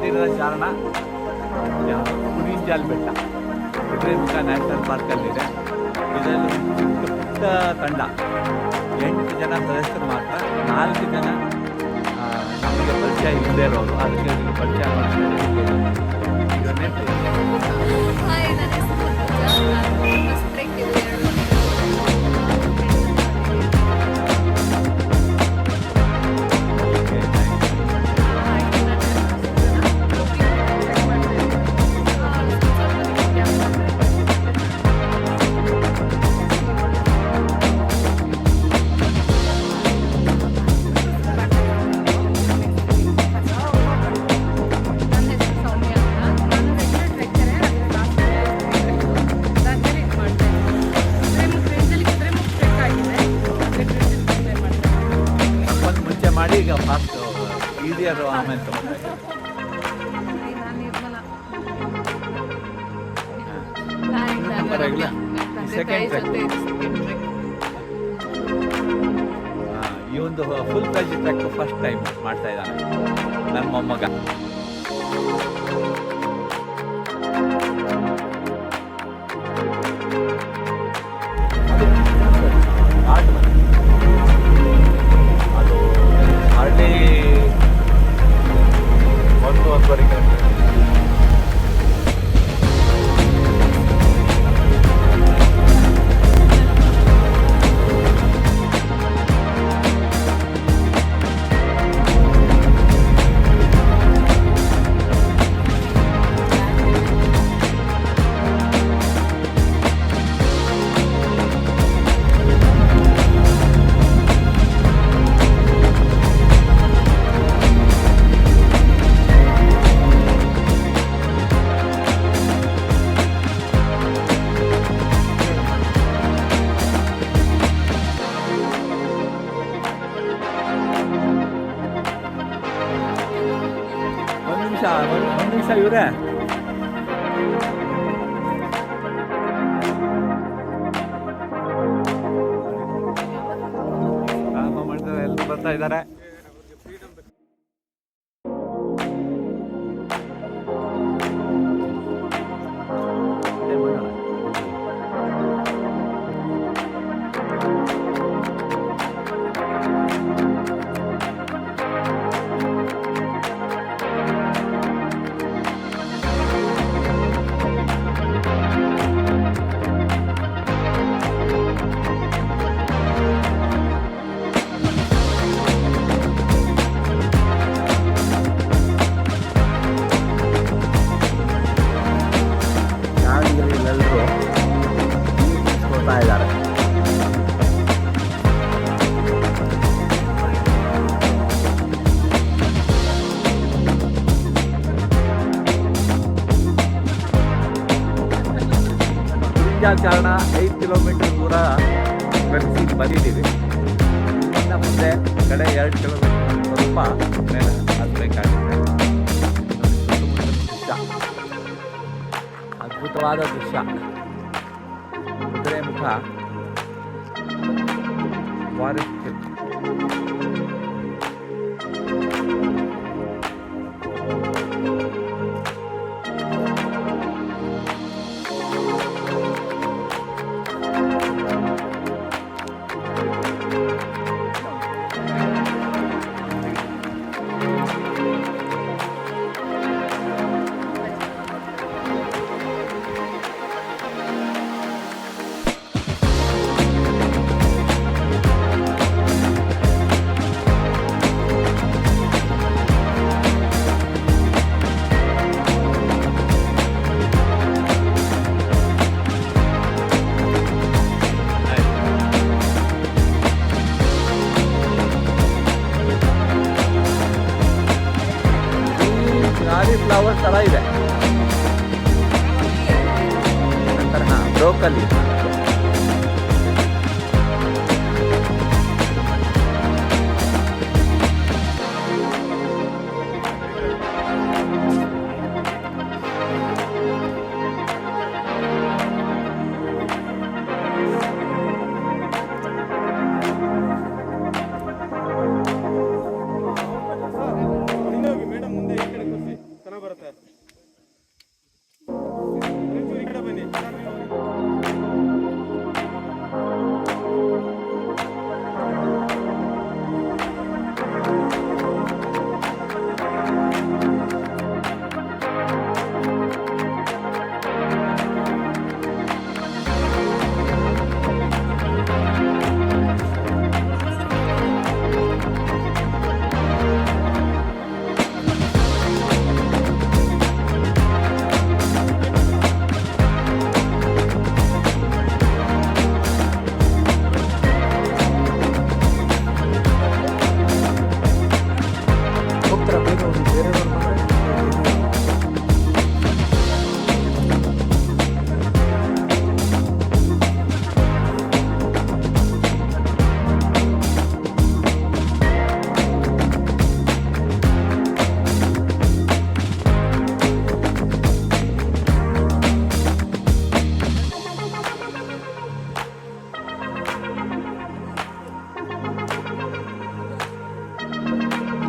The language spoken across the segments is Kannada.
ದಿನದ ಚಾರಣ ಕುಣಿಂಜಾಲ್ ಬೆಟ್ಟ ಕುದುರೆಮುಖ ನ್ಯಾಷನಲ್ ಪಾರ್ಕಲ್ಲಿದೆ. ಇದರಲ್ಲಿ ಚಿಕ್ಕ ಪುಟ್ಟ ತಂಡ 8 ಜನ ಸದಸ್ಯರು ಮಾತ್ರ, 4 ಜನ ನಮಗೆ ಪರಿಚಯ ಇಲ್ಲದೆ ಇರೋರು. ಅದಕ್ಕೆ ಇವರಿಗೆ ಪರಿಚಯ ಇವನ್ನೇ ಹಾಯ್, ನನ್ನ ಹೆಸರು ಪೂಜಾ. ನಾನು ಫಸ್ಟ್ ಬ್ರೇಕ್ ಇದು 2 ಮಾಡಿ ಈಗ ಫಾಸ್ಟ್ ಈಸಿಯರ್ ಆಮೇಲೆ ಈ ಒಂದು ಫುಲ್ ಫ್ಲೆಜ್ ಟ್ರೆಕ್ ಫಸ್ಟ್ ಟೈಮ್ ಮಾಡ್ತಾ ಇದ್ದಾನೆ ನನ್ನ ಮೊಮ್ಮಗ. Hardly 1-1.5 kilometre. ಒಂದು ನಿಮಿಷ ಇವರೇ ರಾಮ ಮಾಡಿದ್ರೆ ಎಲ್ಲರೂ ಬರ್ತಾ ಇದ್ದಾರೆ. ಎಲ್ಲರೂ ಹೋಗ್ತಾ ಇದ್ದಾರೆ. ಚಾರಣ 5 ಕಿಲೋಮೀಟರ್ ದೂರ ಬೆಳೆಸಿ ಬಂದಿದ್ದೀವಿ. ಇನ್ನು ಮುಂದೆ ಕಡೆ 2 ಕಿಲೋಮೀಟರ್ ಸ್ವಲ್ಪ ಮೇಲೆ ಹತ್ತಬೇಕಾಗುತ್ತೆ. ದೃಶ್ಯ ಅದ್ಭುತವಾದ ದೃಶ್ಯ. ಕುದುರೆಮುಖ ಫಾರೆಸ್ಟ್. ಫ್ಲವರ್ ಥರ ಇದೆ. ನಂತರ ಬ್ರೋಕಲಿ,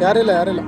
ಯಾರಿಲ್ಲ